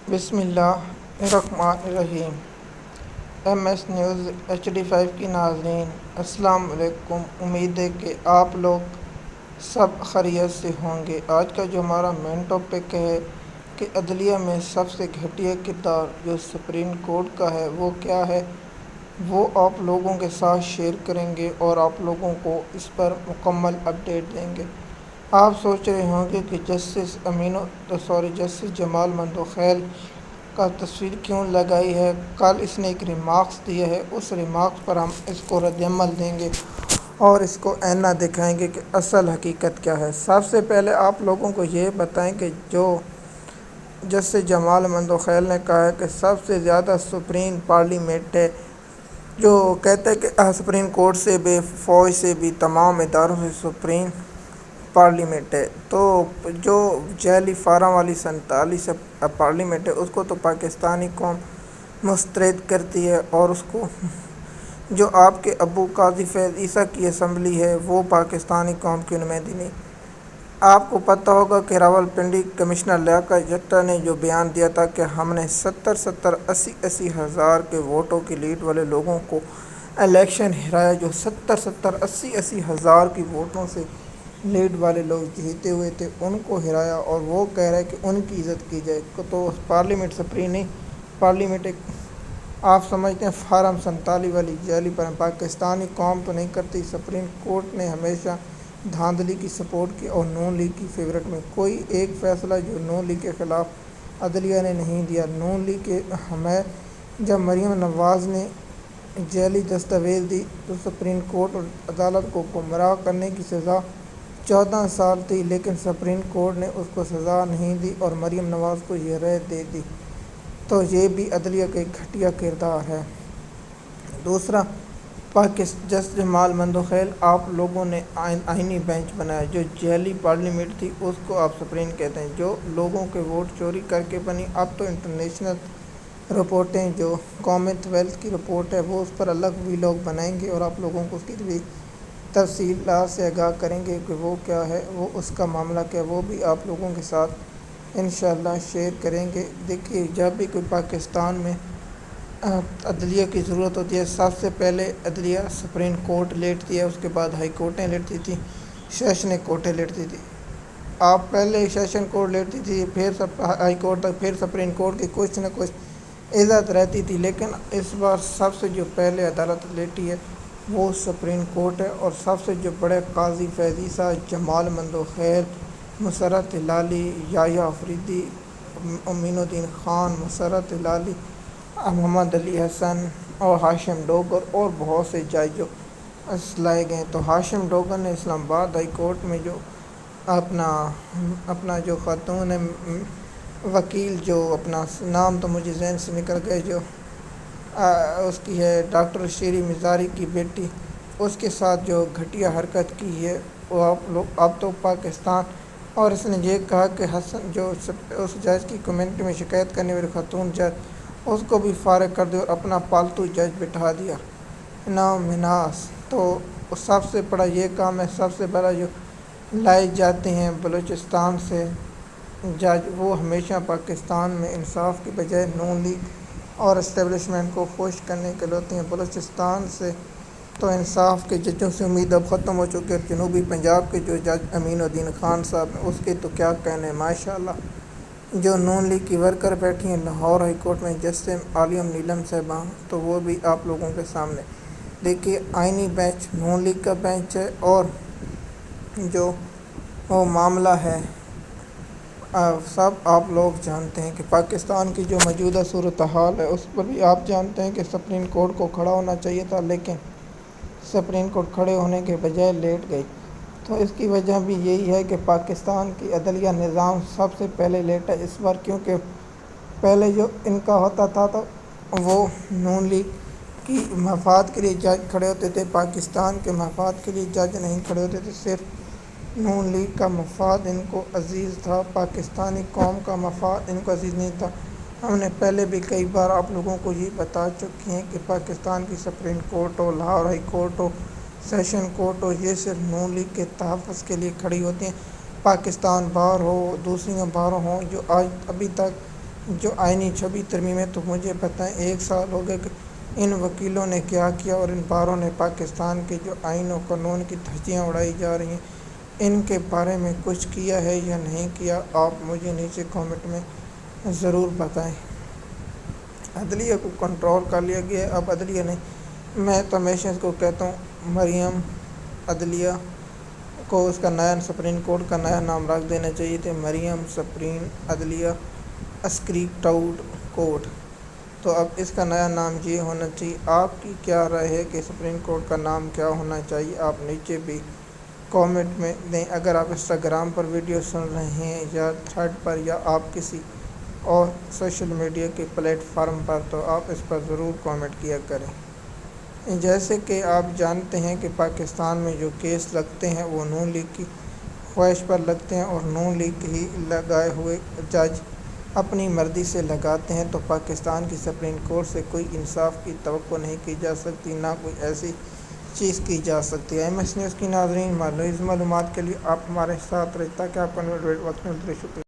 بسم اللہ الرحمن الرحیم۔ ایم ایس نیوز HD5 کی ناظرین السلام علیکم۔ امید ہے کہ آپ لوگ سب خیریت سے ہوں گے۔ آج کا جو ہمارا مین ٹاپک ہے کہ عدلیہ میں سب سے گھٹیا کردار جو سپریم کورٹ کا ہے وہ کیا ہے، وہ آپ لوگوں کے ساتھ شیئر کریں گے اور آپ لوگوں کو اس پر مکمل اپڈیٹ دیں گے۔ آپ سوچ رہے ہوں گے کہ جسٹس جمال مندوخیل کا تصویر کیوں لگائی ہے۔ کل اس نے ایک ریمارکس دیا ہے، اس ریمارکس پر ہم اس کو رد عمل دیں گے اور اس کو آئینہ دکھائیں گے کہ اصل حقیقت کیا ہے۔ سب سے پہلے آپ لوگوں کو یہ بتائیں کہ جو جسٹس جمال مندوخیل نے کہا ہے کہ سب سے زیادہ سپریم پارلیمنٹ ہے، جو کہتے ہیں کہ سپریم کورٹ سے بھی، فوج سے بھی، تمام اداروں سے سپریم پارلیمنٹ ہے، تو جو جیلی فارم والی 47 پارلیمنٹ ہے اس کو تو پاکستانی قوم مسترد کرتی ہے، اور اس کو جو آپ کے ابو قاضی فیض عیسیٰ کی اسمبلی ہے وہ پاکستانی قوم کی نمائندگی نہیں۔ آپ کو پتہ ہوگا کہ راولپنڈی کمشنر لیاقت جٹا نے جو بیان دیا تھا کہ ہم نے 80 ہزار کے ووٹوں کی لیڈ والے لوگوں کو الیکشن ہرایا، جو 80 ہزار کی ووٹوں سے لیڈ والے لوگ جیتے ہوئے تھے ان کو ہرایا، اور وہ کہہ رہے کہ ان کی عزت کی جائے۔ تو پارلیمنٹ سپریم نہیں، پارلیمنٹ ایک آپ سمجھتے ہیں فارم 47 والی جیلی پر پاکستانی قوم تو نہیں کرتی۔ سپریم کورٹ نے ہمیشہ دھاندلی کی سپورٹ کی اور نون لیگ کی فیورٹ میں کوئی ایک فیصلہ جو نون لیگ کے خلاف عدلیہ نے نہیں دیا۔ نون لیگ کے ہمیں جب مریم نواز نے جعلی دستاویز دی تو سپریم کورٹ اور عدالت کو گمراہ کرنے کی سزا 14 سال تھی، لیکن سپریم کورٹ نے اس کو سزا نہیں دی اور مریم نواز کو یہ رائے دے دی، تو یہ بھی عدلیہ کا ایک گھٹیا کردار ہے۔ دوسرا، جسٹس جمال مندوخیل، آپ لوگوں نے آئینی بینچ بنایا، جو جعلی پارلیمنٹ تھی اس کو آپ سپریم کہتے ہیں، جو لوگوں کے ووٹ چوری کر کے بنی۔ اب تو انٹرنیشنل رپورٹیں جو کامن ویلتھ کی رپورٹ ہے وہ اس پر الگ وی لاگ بنائیں گے اور آپ لوگوں کو اس کی بھی تفصیلات سے آگاہ کریں گے کہ وہ کیا ہے، وہ اس کا معاملہ کیا ہے، وہ بھی آپ لوگوں کے ساتھ انشاءاللہ شیئر کریں گے۔ دیکھیے، جب بھی کوئی پاکستان میں عدلیہ کی ضرورت ہوتی ہے، سب سے پہلے عدلیہ سپریم کورٹ لیٹتی ہے، اس کے بعد ہائی کورٹیں لیٹتی تھیں، سیشن کورٹیں لیٹتی تھیں۔ آپ پہلے سیشن کورٹ لیٹتی تھی، پھر ہائی کورٹ تک، پھر سپریم کورٹ کی کچھ نہ کچھ عزت رہتی تھی، لیکن اس بار سب سے جو پہلے عدالت لیٹی ہے وہ سپریم کورٹ ہے، اور سب سے جو بڑے قاضی فیض عیسیٰ، جمال مندوخیل، مسرت ہلالی، یحییٰ آفریدی، امین الدین خان، مسرت ہلالی، محمد علی حسن اور ہاشم ڈوگر اور بہت سے جج جو لائے گئے۔ تو ہاشم ڈوگر نے اسلام آباد ہائی کورٹ میں جو اپنا جو خاتون ہے وکیل، جو اپنا نام تو مجھے ذہن سے نکل گئے، جو اس کی ہے ڈاکٹر شیری مزاری کی بیٹی، اس کے ساتھ جو گھٹیا حرکت کی ہے وہ آپ لوگ اب تو پاکستان، اور اس نے یہ کہا کہ حسن جو اس جج کی کمیونٹی میں شکایت کرنے والی خاتون جج، اس کو بھی فارغ کر دیا اور اپنا پالتو جج بٹھا دیا، نام مناس۔ تو سب سے بڑا یہ کام ہے، سب سے بڑا جو لائے جاتے ہیں بلوچستان سے جج، وہ ہمیشہ پاکستان میں انصاف کی بجائے نون لیگ اور اسٹیبلشمنٹ کو خوش کرنے کے لیے ہوتے ہیں۔ بلوچستان سے تو انصاف کے ججوں سے امید اب ختم ہو چکی ہے۔ جنوبی پنجاب کے جو جج امین الدین خان صاحب ہیں، اس کے تو کیا کہنے ہیں، ماشاءاللہ۔ جو نون لیگ کی ورکر بیٹھی ہیں لاہور ہائی کورٹ میں، جسٹس عالم نیلم صاحبہ، تو وہ بھی آپ لوگوں کے سامنے دیکھیے۔ آئینی بینچ نون لیگ کا بینچ ہے، اور جو وہ معاملہ ہے سب آپ لوگ جانتے ہیں کہ پاکستان کی جو موجودہ صورتحال ہے اس پر بھی آپ جانتے ہیں کہ سپریم کورٹ کو کھڑا ہونا چاہیے تھا، لیکن سپریم کورٹ کھڑے ہونے کے بجائے لیٹ گئی۔ تو اس کی وجہ بھی یہی ہے کہ پاکستان کی عدلیہ نظام سب سے پہلے لیٹا ہے اس بار، کیونکہ پہلے جو ان کا ہوتا تھا تو وہ نون لیگ کی مفاد کے لیے جج کھڑے ہوتے تھے، پاکستان کے مفاد کے لیے جج نہیں کھڑے ہوتے تھے، صرف نون لیگ کا مفاد ان کو عزیز تھا، پاکستانی قوم کا مفاد ان کو عزیز نہیں تھا۔ ہم نے پہلے بھی کئی بار آپ لوگوں کو یہ بتا چکے ہیں کہ پاکستان کی سپریم کورٹ ہو، لاہور ہائی کورٹ ہو، سیشن کورٹ ہو، یہ صرف نون لیگ کے تحفظ کے لیے کھڑی ہوتی ہیں۔ پاکستان بار ہو، دوسری بار ہوں، جو ابھی تک جو آئینی چھبی ترمیم ہے، تو مجھے بتائیں 1 سال ہو گئے کہ ان وکیلوں نے کیا کیا اور ان باروں نے پاکستان کے جو آئین و قانون کی دھجیاں اڑائی جا رہی ہیں ان کے بارے میں کچھ کیا ہے یا نہیں کیا؟ آپ مجھے نیچے کامنٹ میں ضرور بتائیں۔ عدلیہ کو کنٹرول کر لیا گیا ہے، اب عدلیہ نہیں، میں تو ہمیشہ اس کو کہتا ہوں مریم عدلیہ کو اس کا نیا سپریم کورٹ کا نیا نام رکھ دینا چاہیے تھے، مریم سپریم عدلیہ عسکری ٹراؤٹ کورٹ۔ تو اب اس کا نیا نام یہ ہونا چاہیے۔ آپ کی کیا رائے ہے کہ سپریم کورٹ کا نام کیا ہونا چاہیے؟ آپ نیچے بھی کامنٹ میں دیں۔ اگر آپ انسٹاگرام پر ویڈیو سن رہے ہیں یا تھریڈ پر یا آپ کسی اور سوشل میڈیا کے پلیٹ فارم پر، تو آپ اس پر ضرور کامنٹ کیا کریں۔ جیسے کہ آپ جانتے ہیں کہ پاکستان میں جو کیس لگتے ہیں وہ نون لیگ کی خواہش پر لگتے ہیں، اور نون لیگ ہی لگائے ہوئے جج اپنی مرضی سے لگاتے ہیں، تو پاکستان کی سپریم کورٹ سے کوئی انصاف کی توقع نہیں کی جا سکتی، نہ کوئی ایسی چیز کی جا سکتی ہے۔ MS نیوز کی ناظرین، مزید معلومات کے لیے آپ ہمارے ساتھ رہیں تاکہ آپ کو وقت ملتے رہے۔ شکریہ۔